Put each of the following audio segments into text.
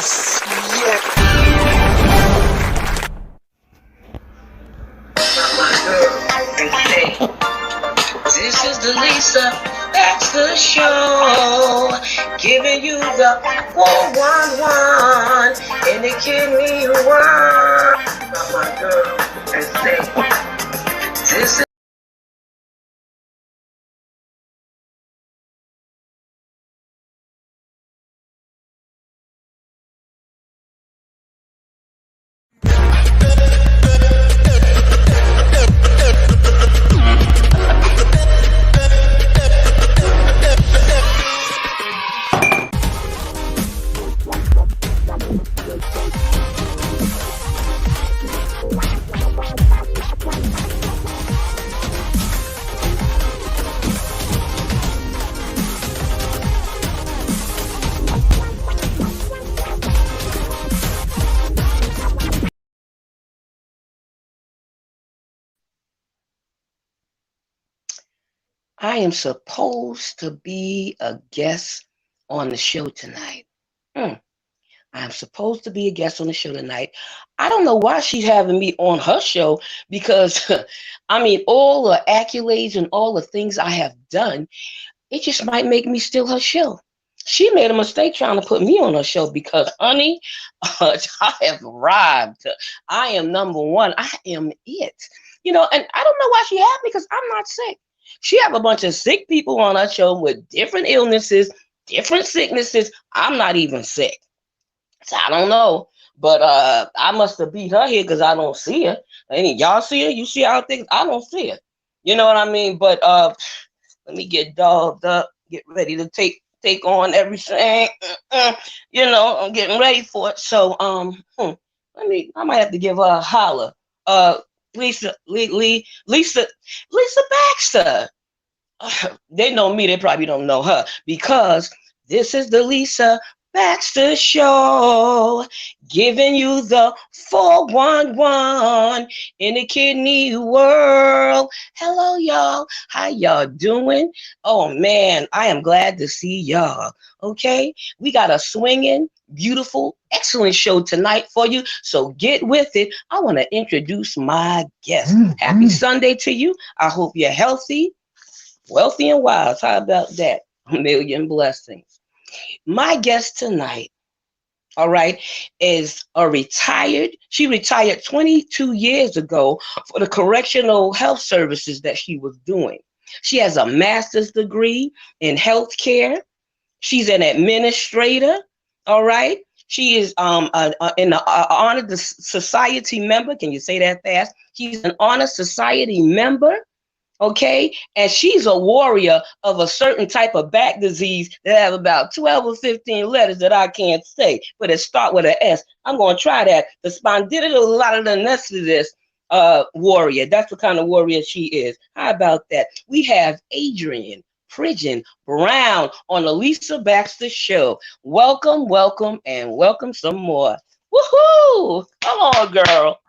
Yes, yes. This is the Lisa Baxter Show, giving you the 411 in the kidney one. My girl, and say, this is I am supposed to be a guest on the show tonight. Hmm. I'm supposed to be a guest on the show tonight. I don't know why she's having me on her show because, I mean, all the accolades and all the things I have done, it just might make me steal her show. She made a mistake trying to put me on her show because, honey, I have arrived. I am number one. I am it. And I don't know why she had me because I'm not sick. She have a bunch of sick people on her show with different illnesses, different sicknesses. I'm not even sick. So I don't know. But I must have beat her here because I don't see her. Any y'all see her? You see how things? I don't see her. You know what I mean? But let me get dolled up, get ready to take on everything. I'm getting ready for it. So I might have to give her a holler. Uh, Lisa Baxter. They know me. They probably don't know her because this is the Lisa Baxter Show, giving you the 411 in the kidney world. Hello, y'all. How y'all doing? Oh, man, I am glad to see y'all. Okay, we got a swinging, beautiful, excellent show tonight for you. So get with it. I want to introduce my guest. Happy Sunday to you. I hope you're healthy, wealthy, and wise. How about that? A million blessings. My guest tonight, all right, is she retired 22 years ago for the correctional health services that she was doing. She has a master's degree in healthcare. She's an administrator, all right. She is an honored society member. Can you say that fast? She's an honor society member. Okay, and she's a warrior of a certain type of back disease that have about 12 or 15 letters that I can't say, but it start with an S. I'm going to try that. The spondylolisthesis warrior. That's the kind of warrior she is. How about that? We have Adrienne Pridgeon Brown on the Lisa Baxter Show. Welcome, welcome, and welcome some more. Woohoo! Come on, girl.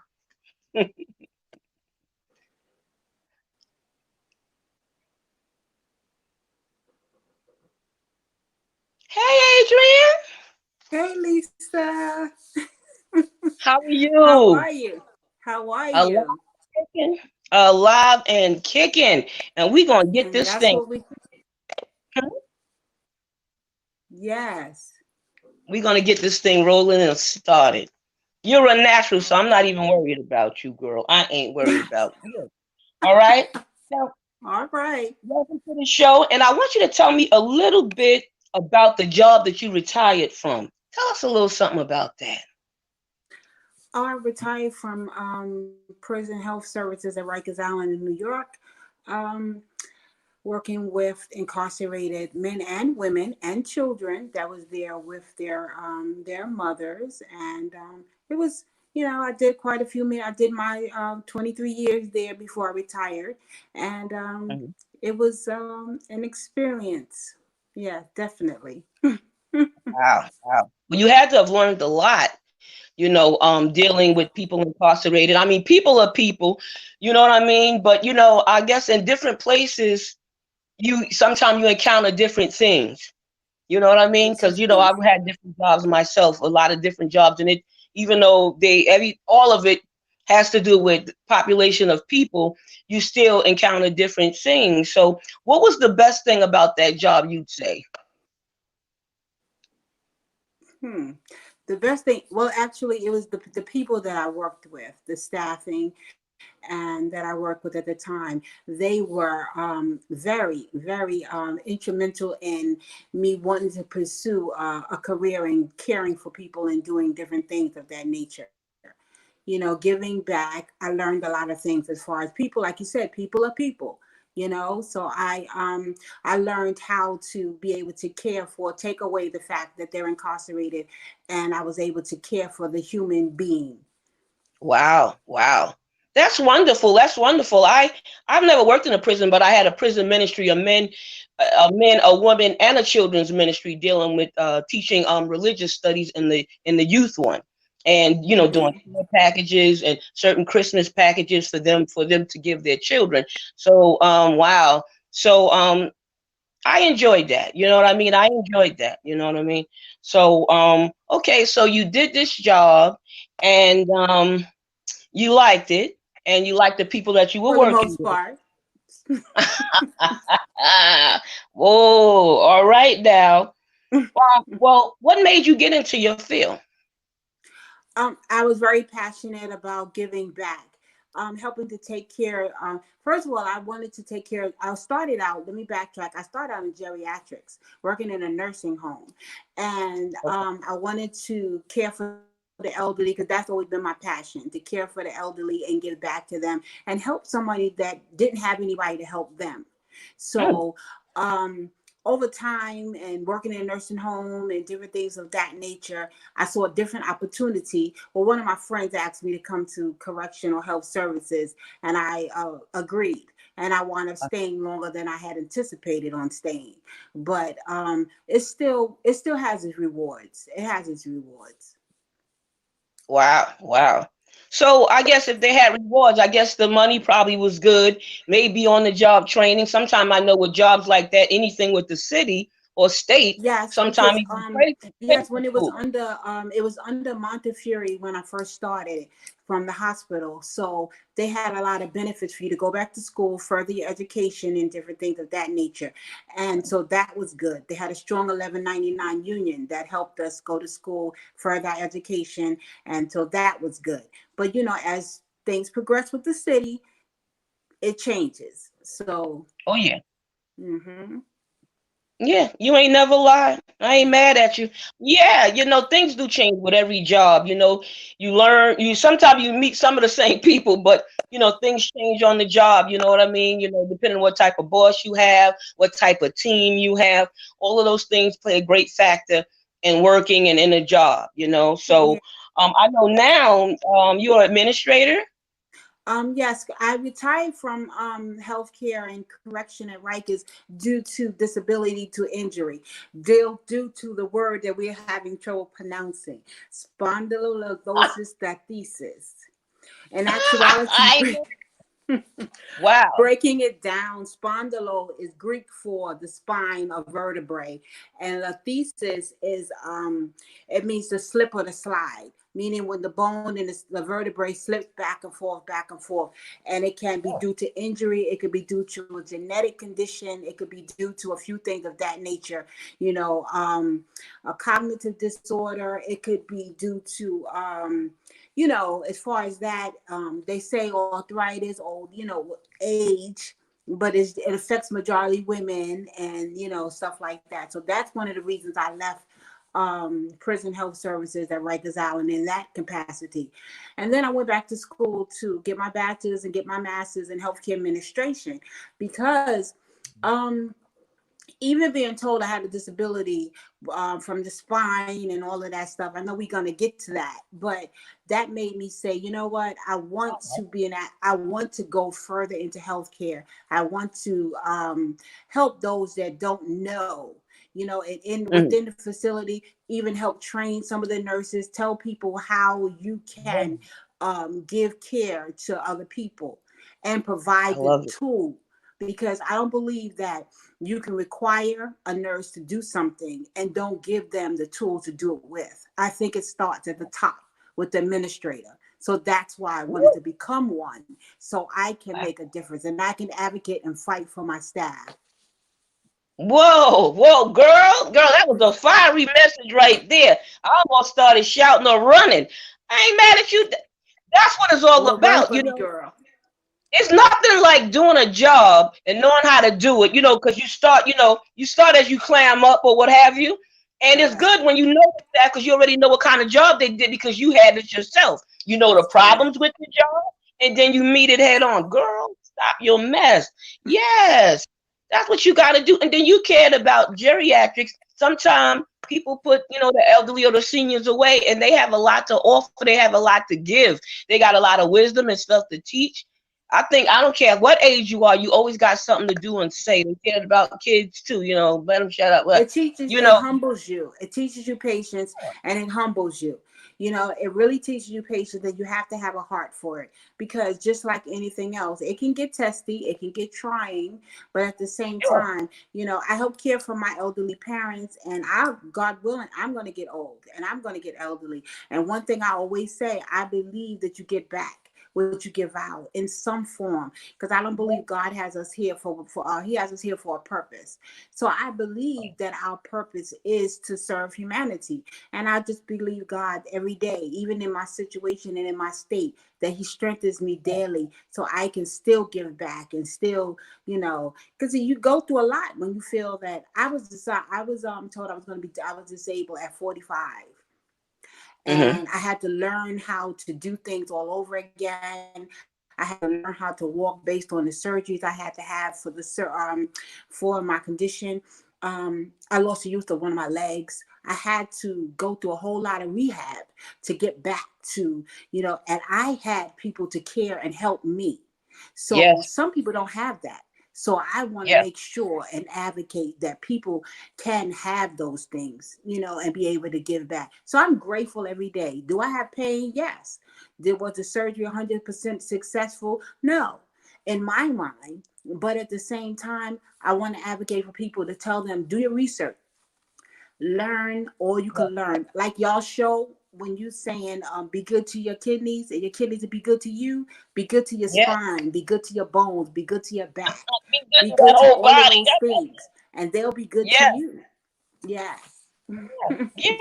Hey, Adrienne. Hey Lisa, How are how you? are you? How are Alive, you? kicking, alive and kicking, and we're gonna get And this that's thing. what yes. We're gonna get this thing rolling and started. You're a natural, so I'm not even worried about you, girl. I ain't worried about you. All right. Now, All right. welcome to the show, and I want you to tell me a little bit about the job that you retired from. Tell us a little something about that. I retired from Prison Health Services at Rikers Island in New York, um, working with incarcerated men and women and children that was there with their mothers, and it was. I did quite a few minutes. I did my 23 years there before I retired, and Mhm. it was an experience. Yeah, definitely. Wow, wow. Well, you had to have learned a lot, dealing with people incarcerated. I mean, people are people, you know what I mean? But I guess in different places, you sometimes you encounter different things. You know what I mean? Yes, Because it I've is. had different jobs myself, a lot of different jobs, and it, even though all of it has to do with population of people, you still encounter different things. So, what was the best thing about that job? You'd say? Hmm. The best thing, well, actually, it was the people that I worked with, the staffing, and that I worked with at the time. They were very, very instrumental in me wanting to pursue a career in caring for people and doing different things of that nature. Giving back. I learned a lot of things as far as people, like you said, people are people. So I learned how to be able to care for, take away the fact that they're incarcerated, and I was able to care for the human being. Wow, wow. That's wonderful. That's wonderful. I've never worked in a prison, but I had a prison ministry, a woman, and a children's ministry dealing with teaching religious studies in the youth one, and doing Hmm. care packages and certain Christmas packages for them to give their children. So wow. So I enjoyed that. You know what I mean? I enjoyed that. You know what I mean? So okay, so you did this job, and you liked it, and you liked the people that you were For the working most with. part. Whoa, all right now. Well, what made you get into your field? I was very passionate about giving back, helping to take care. First of all, I wanted to take care. I started out. Let me backtrack. I started out in geriatrics, working in a nursing home, and Okay. I wanted to care for the elderly because that's always been my passion, to care for the elderly and give back to them and help somebody that didn't have anybody to help them. Mm, So. Over time and working in a nursing home and different things of that nature, I saw a different opportunity. Well, one of my friends asked me to come to correctional health services, and I agreed. And I wound up staying longer than I had anticipated on staying. But it still has its rewards. It has its rewards. wow, wow. So I guess if they had rewards, I guess the money probably was good. Maybe on the job training. Sometimes I know with jobs like that, anything with the city or state, Yes, sometimes because even pay yes, for when school. it was under Montefiore when I first started from the hospital. So they had a lot of benefits for you to go back to school, further your education and different things of that nature. And so that was good. They had a strong 1199 union that helped us go to school, further our education, and so that was good. But as things progress with the city, it changes. So, Oh yeah. mhm. Yeah, you ain't never lie. I ain't mad at you. Yeah, things do change with every job. You learn, sometimes you meet some of the same people, but things change on the job. You know what I mean? Depending on what type of boss you have, what type of team you have, all of those things play a great factor in working and in a job, So I know now you're an administrator. Yes, I retired from healthcare and correction at Rikers due to disability to injury, due to the word that we're having trouble pronouncing, spondylolisthesis diathesis. In actuality, I Wow. breaking it down, spondylo is Greek for the spine of vertebrae, and lethesis is it means the slip or the slide, meaning when the bone and the vertebrae slips back and forth, and it can be due to injury, it could be due to a genetic condition, it could be due to a few things of that nature, a cognitive disorder, it could be due to as far as that, they say arthritis or age, but it affects majority women and stuff like that. So that's one of the reasons I left prison health services at Rikers Island in that capacity. And then I went back to school to get my bachelor's and get my master's in healthcare administration because um, even being told I had a disability from the spine and all of that stuff, I know we're going to get to that, but that made me say, you know what? I want to go further into healthcare. I want to help those that don't know, and Mm. within the facility, even help train some of the nurses, tell people how you can give care to other people and I provide the love it. tool because I don't believe that you can require a nurse to do something and don't give them the tools to do it with. I think it starts at the top with the administrator. So that's why I wanted to become one, so I can make a difference and I can advocate and fight for my staff. Whoa, whoa, girl, that was a fiery message right there. I almost started shouting or running. I ain't mad at you. That's what it's all Well, run about, for me, girl. It's nothing like doing a job and knowing how to do it, because you start as you clam up or what have you. And it's Correct. good when you know that because you already know what kind of job they did because you had it yourself. You know the That's correct. problems with the job, and then you meet it head on. Girl, stop your mess. Yes, that's what you got to do. And then you cared about geriatrics. Sometimes people put, the elderly or the seniors away, and they have a lot to offer. They have a lot to give. They got a lot of wisdom and stuff to teach. I don't care what age you are, you always got something to do and say. They care about kids too, let them shut up. But It humbles you. It teaches you patience and it humbles you. It really teaches you patience, that you have to have a heart for it, because just like anything else, it can get testy, it can get trying, but at the same time, I help care for my elderly parents, and God willing, I'm going to get old and I'm going to get elderly. And one thing I always say, I believe that you get back what you give out in some form, because I don't believe God has us here he has us here for a purpose. So I believe that our purpose is to serve humanity, and I just believe God every day, even in my situation and in my state, that he strengthens me daily so I can still give back and still, because you go through a lot when you feel that I was told I was disabled at 45, mm-hmm. and I had to learn how to do things all over again. I had to learn how to walk based on the surgeries I had to have for my condition. I lost the use of one of my legs. I had to go through a whole lot of rehab to get back to, and I had people to care and help me. So Yes, some people don't have that. So I want to yes. make sure and advocate that people can have those things, and be able to give back. So I'm grateful every day. Do I have pain? Yes. Was the surgery 100% successful? No, in my mind. But at the same time, I want to advocate for people to tell them, do your research, learn all you can learn. Like y'all show, when you saying be good to your kidneys and your kidneys will be good to you, be good to your Yes. spine, be good to your bones, be good to your back, Be good be to that good to whole all of body. those things, and they'll be good to Yes. you. Yes. Yeah,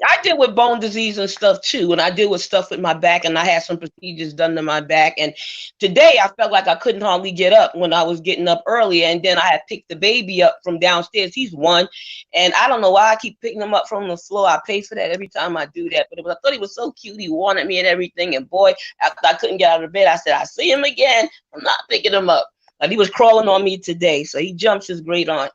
I deal with bone disease and stuff too, and I deal with stuff with my back, and I had some procedures done to my back. And today I felt like I couldn't hardly get up when I was getting up earlier, and then I had picked the baby up from downstairs. He's one, and I don't know why I keep picking him up from the floor. I pay for that every time I do that, but I thought he was so cute. He wanted me and everything, and boy, after I couldn't get out of bed, I said, "I see him again. I'm not picking him up." And he was crawling on me today, so he jumps his great aunt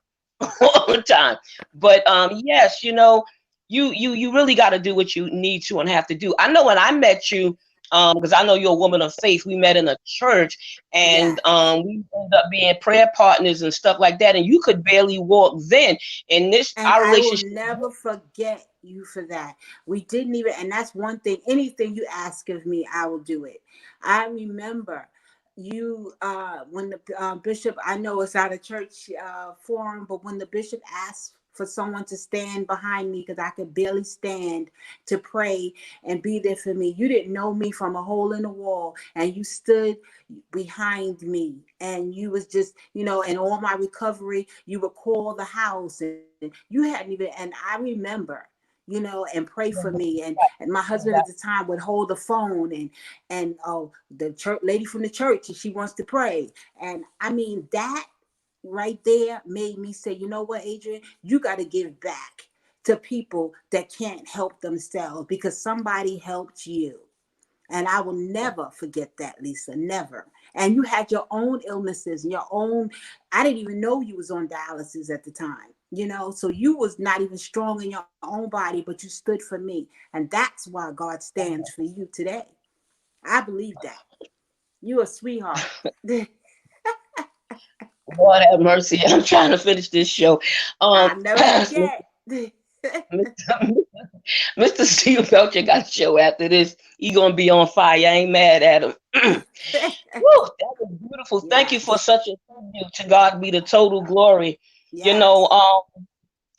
all the time. But yes, you really got to do what you need to and have to do. I know when I met you, because I know you're a woman of faith. We met in a church, and Yes. we ended up being prayer partners and stuff like that. And you could barely walk then. And this And our I will relationship. never forget you for that. We didn't even, and that's one thing, anything you ask of me, I will do it. I remember you, when the bishop, I know it's out of church forum, but when the bishop asked for someone to stand behind me because I could barely stand, to pray and be there for me. You didn't know me from a hole in the wall, and you stood behind me, and you was just, in all my recovery, you would call the house, and you hadn't even, and I remember, and pray for me. And my husband at the time would hold the phone, and oh, the church lady from the church, and she wants to pray. And I mean, that right there made me say, you know what, Adrian, you got to give back to people that can't help themselves because somebody helped you. And I will never forget that, Lisa, never. And you had your own illnesses and your own, I didn't even know you was on dialysis at the time, so you was not even strong in your own body, but you stood for me. And that's why God stands for you today. I believe that. You a sweetheart. Lord have mercy. I'm trying to finish this show. I'll never forget. Mr. Steve Belcher got a show after this. He gonna be on fire. I ain't mad at him. Woo, that was beautiful. Thank you for Yes. such a tribute. To God be the total glory. You know, Yes.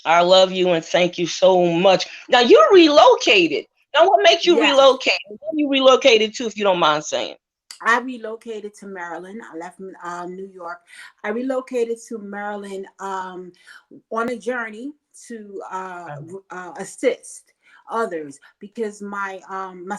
I love you and thank you so much. Now you relocated. Now what makes you Yes. relocate? Where you relocated to, if you don't mind saying? I relocated to Maryland. I left New York. I relocated to Maryland on a journey to assist others because my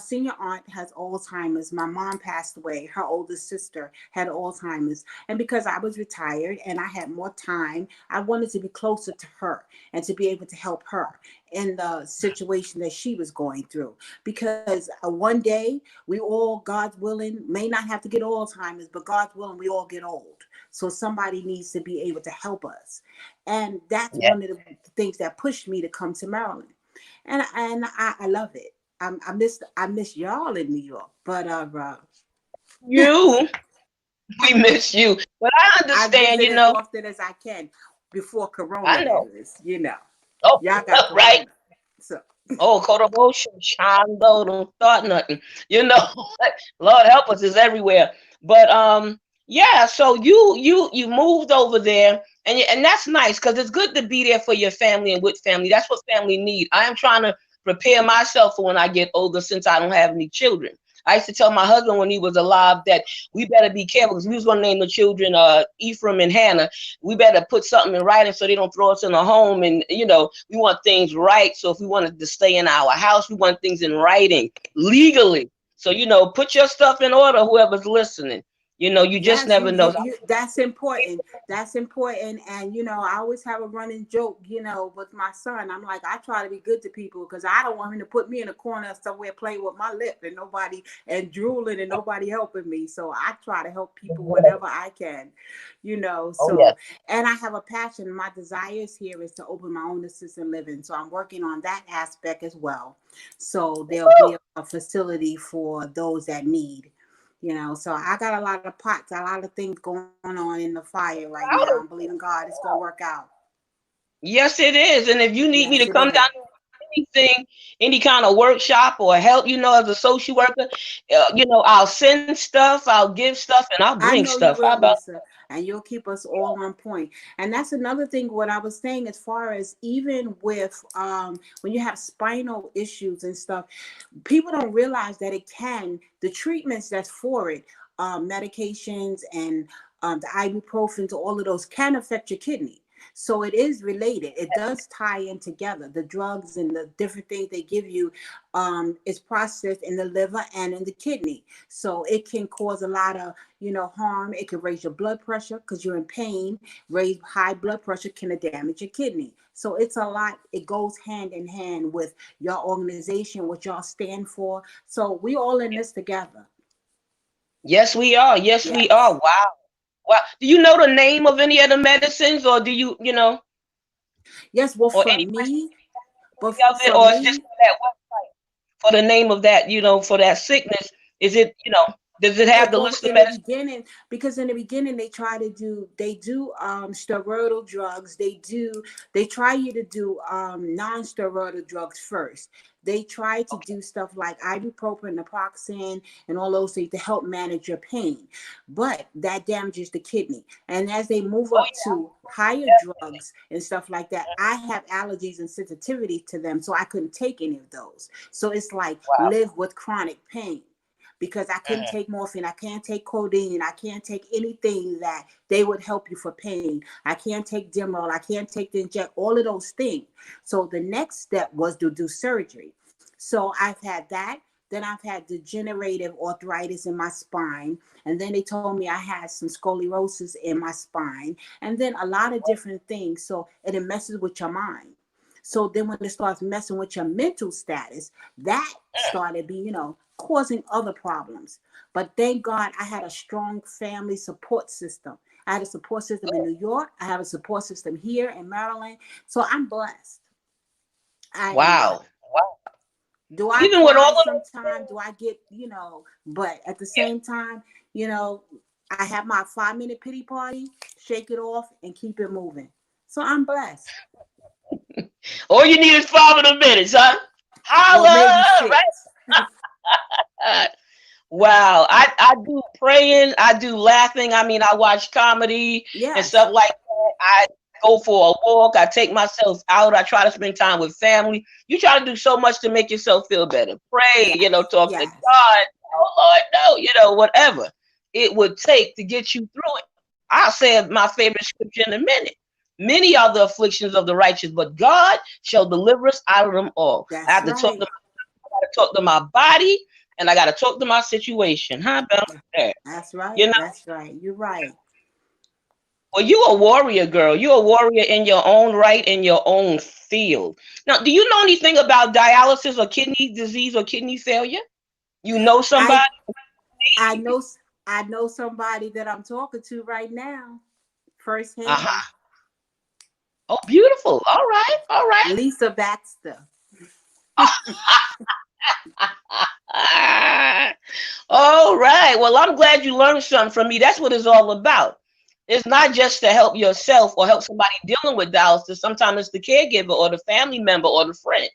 senior aunt has Alzheimer's. My mom passed away. Her oldest sister had Alzheimer's, and because I was retired and I had more time, I wanted to be closer to her and to be able to help her in the situation that she was going through. Because one day we all, God's willing, may not have to get Alzheimer's, but God's willing, we all get old. So somebody needs to be able to help us. And that's Yeah. one of the things that pushed me to come to Maryland. And I love it. I miss y'all in New York, but You, we miss you. But I I understand, visit as often as I can before Corona. I That know. is, you know, Oh, y'all got right. Corona, so Oh, Kodobo, Shando, don't start nothing. You know, Lord help us is everywhere. But yeah. So you moved over there, and that's nice because it's good to be there for your family and with family. That's what family need. I am trying to prepare myself for when I get older, since I don't have any children. I used to tell my husband when he was alive that we better be careful because we was gonna name the children Ephraim and Hannah. We better put something in writing so they don't throw us in a home. And we want things right. So if we wanted to stay in our house, we want things in writing legally. So put your stuff in order. Whoever's listening, you just yes, never know. that's important. That's important. And I always have a running joke, with my son. I'm like, I try to be good to people because I don't want him to put me in a corner somewhere playing with my lip and nobody and drooling and nobody helping me. So I try to help people whenever I can, Oh yeah. so and I have a passion. My desires here is to open my own assisted living. So I'm working on that aspect as well. So there'll be Woo! a facility for those that need. So I got a lot of pots, a lot of things going on in the fire right now. I'm believing God it's gonna work out. Yes, it is. And if you need me Yes, to it come is. down to anything, any kind of workshop or help, as a social worker, I'll send stuff, I'll give stuff, and I'll I bring know you stuff. How will, about? Lisa, and you'll keep us all on point. And that's another thing. What I was saying, as far as even with when you have spinal issues and stuff, people don't realize that it can. The treatments that's for it, medications and the ibuprofen, all of those can affect your kidney. So it is related. It does tie in together. The drugs and the different things they give you is processed in the liver and in the kidney. So it can cause a lot of harm. It can raise your blood pressure because you're in pain. Raise high blood pressure can damage your kidney. So it's a lot. It goes hand in hand with your organization, what y'all stand for. So we all in this together. Yes, we are. Yes, we are. Yes. Wow. Wow. Do you know the name of any of the medicines, or do Yes. Well, or for any me, but of it, for or it's just me, for that website, for the name of that, for that sickness? Is it, does it have the well, list of in the medicines? beginning, because in the beginning they do steroidal drugs. They try you to do non-steroidal drugs first. They try to do stuff like ibuprofen, naproxen, and all those things to help manage your pain, but that damages the kidney. And as they move Oh up to higher yeah. drugs and stuff like that, I have allergies and sensitivity to them, so I couldn't take any of those. So it's like Wow. live with chronic pain because I couldn't Mhm. take morphine, I can't take codeine, I can't take anything that they would help you for pain. I can't take Demerol, I can't take the inject, all of those things. So the next step was to do surgery. So I've had that. Then I've had degenerative arthritis in my spine. And then they told me I had some scoliosis in my spine. And then a lot of different things. So and it messes with your mind. So then when it starts messing with your mental status, that started being, causing other problems. But thank God I had a strong family support system. I had a support system in New York. I have a support system here in Maryland. So I'm blessed. I am blessed. Wow. Wow. Do I Even with all cry of those sometimes? Do I get, but at the things, same time, you know, I have my 5 minute pity party, shake it off, and keep it moving. So I'm blessed. All you need is 5 minutes, huh? or maybe Holla, six. right? Wow, I do praying, I do laughing. I mean, I watch comedy and Yes, stuff like that. I go for a walk. I take myself out. I try to spend time with family. You try to do so much to make yourself feel better. Pray, yes, talk to yes. God. Oh Lord, no, whatever it would take to get you through it. I'll say my favorite scripture in a minute. Many are the afflictions of the righteous, but God shall deliver us out of them all. I That's have to talk right. to my body, and I got to talk to my situation. How about that? That's You right. know, That's right. You're right. well, you a warrior, girl. You a warrior in your own right, in your own field. Now, do you know anything about dialysis or kidney disease or kidney failure? You know I somebody? I know I know somebody that I'm talking to right now firsthand. Uh-huh. Oh, beautiful. All right. All right. Lisa Baxter. All right. Well, I'm glad you learned something from me. That's what it's all about. It's not just to help yourself or help somebody dealing with dialysis. Sometimes it's the caregiver or the family member or the friend.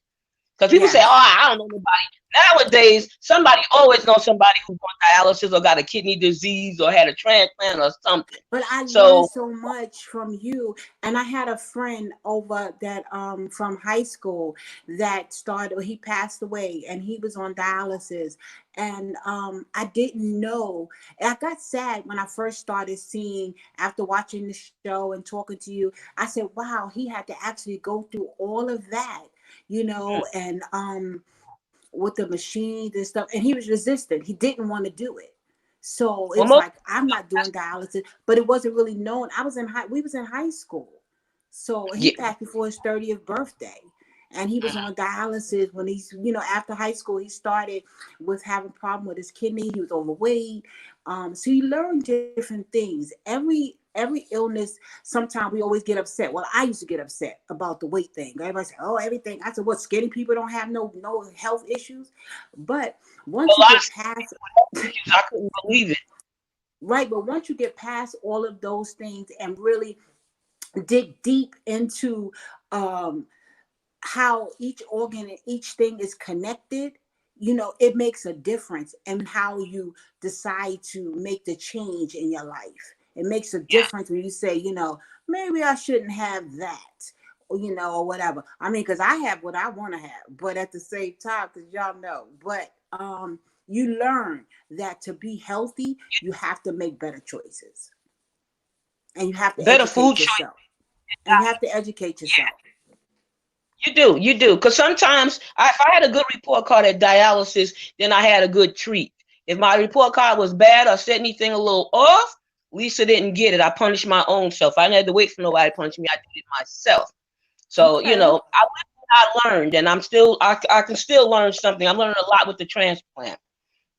Because people say, oh, Yes. I don't know nobody. Nowadays, somebody always knows somebody who's on dialysis or got a kidney disease or had a transplant or something. But I learned So, so much from you. And I had a friend over that from high school that started, he passed away and he was on dialysis. And I didn't know. And I got sad when I first started seeing, after watching the show and talking to you, I said, wow, he had to actually go through all of that, and with the machines and stuff. And he was resistant. He didn't want to do it. So it was almost, like, I'm not doing dialysis, but it wasn't really known. We was in high school. So he yeah, passed before his 30th birthday. And he was on dialysis when after high school, he started with having problem with his kidney. He was overweight. So he learned different things. Every illness, sometimes we always get upset. Well, I used to get upset about the weight thing. Everybody said, oh, everything. I said, what, skinny people don't have no health issues? But a once you lot of get past issues. I couldn't believe it. right, but once you get past all of those things and really dig deep into um, how each organ and each thing is connected, it makes a difference in how you decide to make the change in your life. It makes a Yeah. difference when you say, maybe I shouldn't have that, or whatever. I mean, because I have what I want to have, but at the same time, because y'all know, but you learn that to be healthy, you have to make better choices and you have to Better food educate choice. yourself. And you have to educate yourself. You do. Because sometimes if I had a good report card at dialysis, then I had a good treat. If my report card was bad or said anything a little off, Lisa didn't get it. I punished my own self. I didn't have to wait for nobody to punish me. I did it myself. So, Okay. I learned, and I can still learn something. I'm learning a lot with the transplant.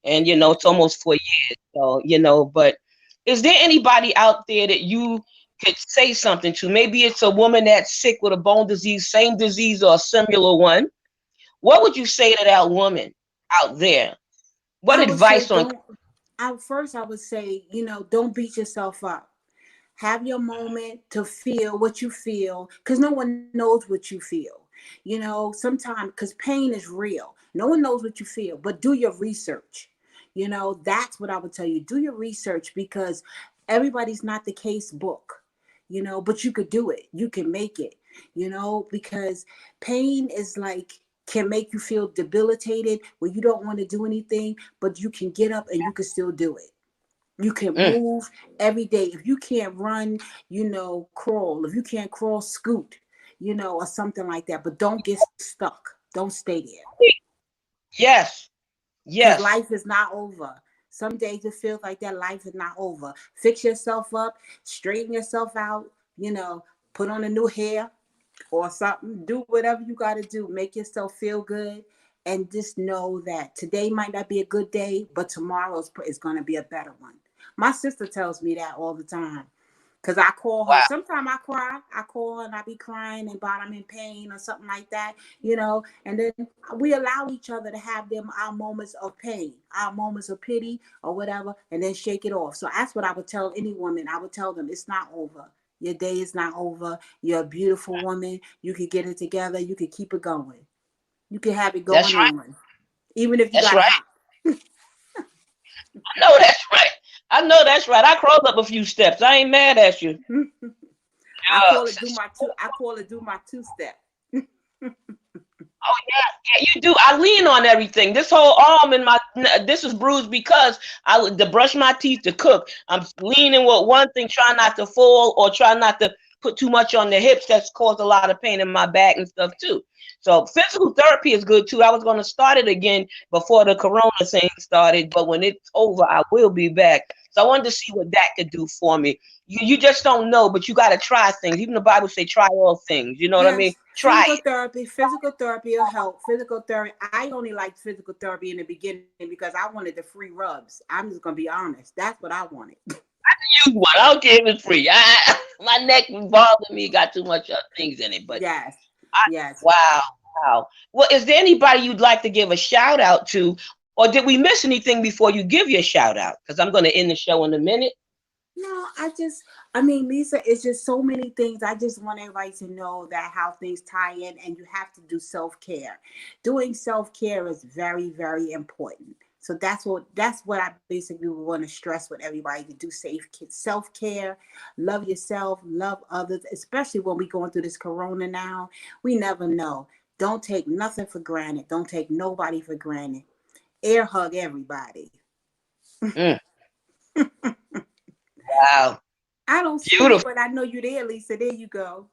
And, it's almost 4 years. So, but is there anybody out there that you could say something to? Maybe it's a woman that's sick with a bone disease, same disease or a similar one. What would you say to that woman out there? What I would say advice on don't I would say, don't beat yourself up. Have your moment to feel what you feel, because no one knows what you feel. Sometimes, because pain is real. No one knows what you feel, but do your research. That's what I would tell you. Do your research, because everybody's not the case book, but you could do it. You can make it, because pain is like, can make you feel debilitated where you don't want to do anything, but you can get up and you can still do it. You can mm, move every day. If you can't run, crawl. If you can't crawl, scoot, or something like that. But don't get stuck. Don't stay there, yes, because yes. life is not over. Some days it feels like that life is not over. Fix yourself up, straighten yourself out, put on a new hair or something. Do whatever you got to do. Make yourself feel good. And just know that today might not be a good day, but tomorrow is going to be a better one. My sister tells me that all the time. Because I call her. Wow. Sometimes I cry. I call her and I be crying about I'm in pain or something like that. And then we allow each other to have them our moments of pain, our moments of pity or whatever, and then shake it off. So that's what I would tell any woman. I would tell them it's not over. Your day is not over. You're a beautiful woman. You could get it together. You could keep it going. You can have it That's going right. on, even if you That's got to right. hop. I know that's right. I know that's right. I crawled up a few steps. I ain't mad at you. I call it do Yes. my two. I call it do my two step. Oh yeah, yeah, you do. I lean on everything. This whole arm in my this is bruised because to brush my teeth to cook. I'm leaning with one thing, trying not to fall or try not to put too much on the hips. That's caused a lot of pain in my back and stuff too. So physical therapy is good too. I was going to start it again before the corona thing started, but when it's over, I will be back. So I wanted to see what that could do for me. You just don't know, but you got to try things. Even the Bible say, try all things. You know what I mean? Yes, Try it. physical therapy will help. Physical therapy. I only liked physical therapy in the beginning because I wanted the free rubs. I'm just gonna be honest. That's what I wanted. Use one. I don't care if it's free. My neck bothering me. Got too much things in it. But Yes, I, yes. wow, wow. Well, is there anybody you'd like to give a shout out to, or did we miss anything before you give your shout out? Because I'm going to end the show in a minute. No, I mean, Lisa, it's just so many things. I just want everybody to know that how things tie in, and you have to do self care. Doing self care is very, very important. So that's what I basically want to stress with everybody to do safe self care, love yourself, love others, especially when we going through this corona now. We never know. Don't take nothing for granted. Don't take nobody for granted. Air hug everybody. Mm, wow, I don't see you, beautiful. but I know you're there, Lisa. There you go.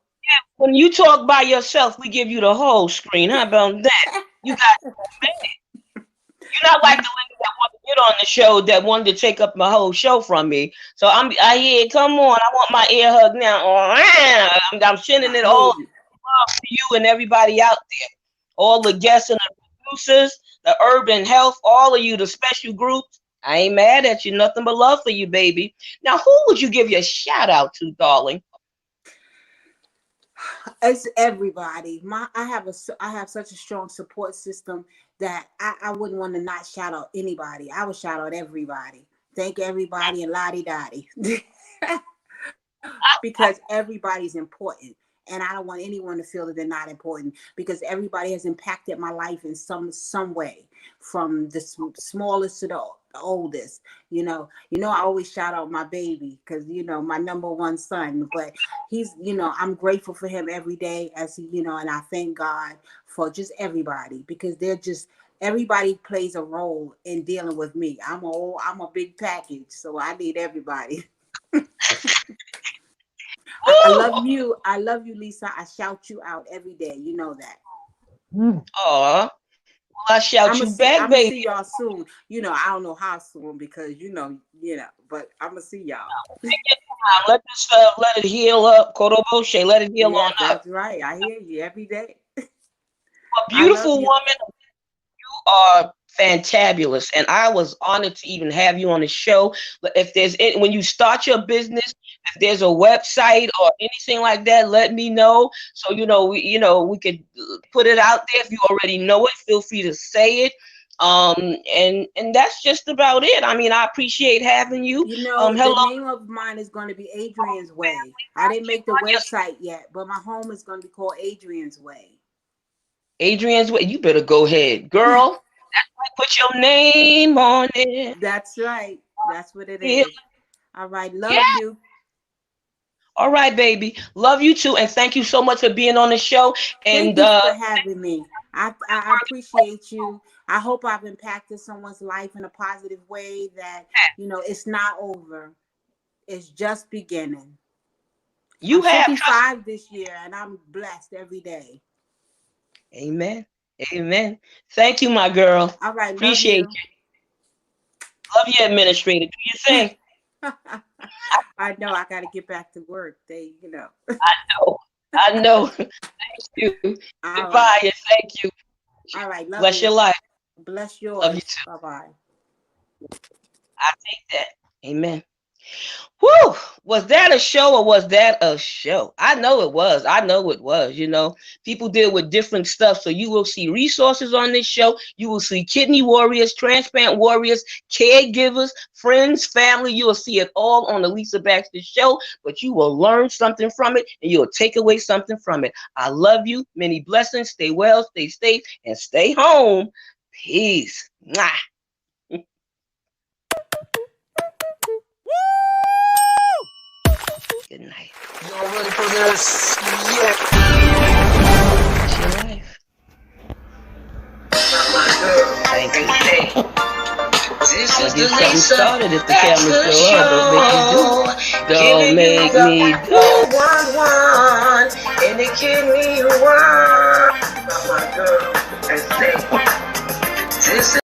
When you talk by yourself, we give you the whole screen. How about that? You got You're not like the lady that wanted to get on the show that wanted to take up my whole show from me. So I hear, come on, I want my ear hug now. I'm sending I it hear all you. to you and everybody out there. All the guests and the producers, the urban health, all of you, the special groups. I ain't mad at you. Nothing but love for you, baby. Now, who would you give your shout out to, darling? It's everybody. I have such a strong support system that I wouldn't want to not shout out anybody. I would shout out everybody. Thank everybody and lottie dottie. Because everybody's important. And I don't want anyone to feel that they're not important because everybody has impacted my life in some way, from the smallest to the oldest. I always shout out my baby because my number one son. But I'm grateful for him every day as and I thank God for just everybody because everybody plays a role in dealing with me. I'm a big package, so I need everybody. I love Woo! you. I love you, Lisa. I shout you out every day. You know that. Aw, well, I shout you back, I'm gonna baby. see y'all soon. I don't know how soon because but I'm gonna see y'all. Take your time. Let it heal up. Koroboshe, let it heal on Yes, up. that's right. I hear you every day. A I love beautiful you. woman, are fantabulous, and I was honored to even have you on the show. But if when you start your business, if there's a website or anything like that, let me know. So we could put it out there. If you already know it, feel free to say it. And that's just about it. I mean, I appreciate having you. The Hello, name of mine is going to be Adrian's Way. I didn't make the website yet, but my home is going to be called Adrian's Way. Adrian's way. You better go ahead, girl. Put your name on it. That's right. That's what it Yeah. is. All right. Love you. All right, baby. Love you too, and thank you so much for being on the show. Thank And you for having me. I appreciate you. I hope I've impacted someone's life in a positive way that, it's not over. It's just beginning. I'm you have trust. 55 this year and I'm blessed every day. Amen. Amen. Thank you, my girl. All right. Love Appreciate you. you. Love you, administrator. Do your thing. I know I got to get back to work. I know. I know. Thank you. All Goodbye, right. and thank you. All right. Love Bless your you. life. Bless Love you yours. too. Bye bye. I take that. Amen. Whew, was that a show or was that a show? I know it was. I know it was. People deal with different stuff. So you will see resources on this show. You will see kidney warriors, transplant warriors, caregivers, friends, family. You will see it all on the Lisa Baxter show, but you will learn something from it and you'll take away something from it. I love you. Many blessings. Stay well, stay safe, and stay home. Peace. Mwah. Good night. Y'all ready for this? Yeah. It's your life. Thank you. This I'll is get the something Lisa started if the Baxter camera's still on. Don't make Show. me do. Don't make me do. 411 and the kidney one. My girl, and say, this is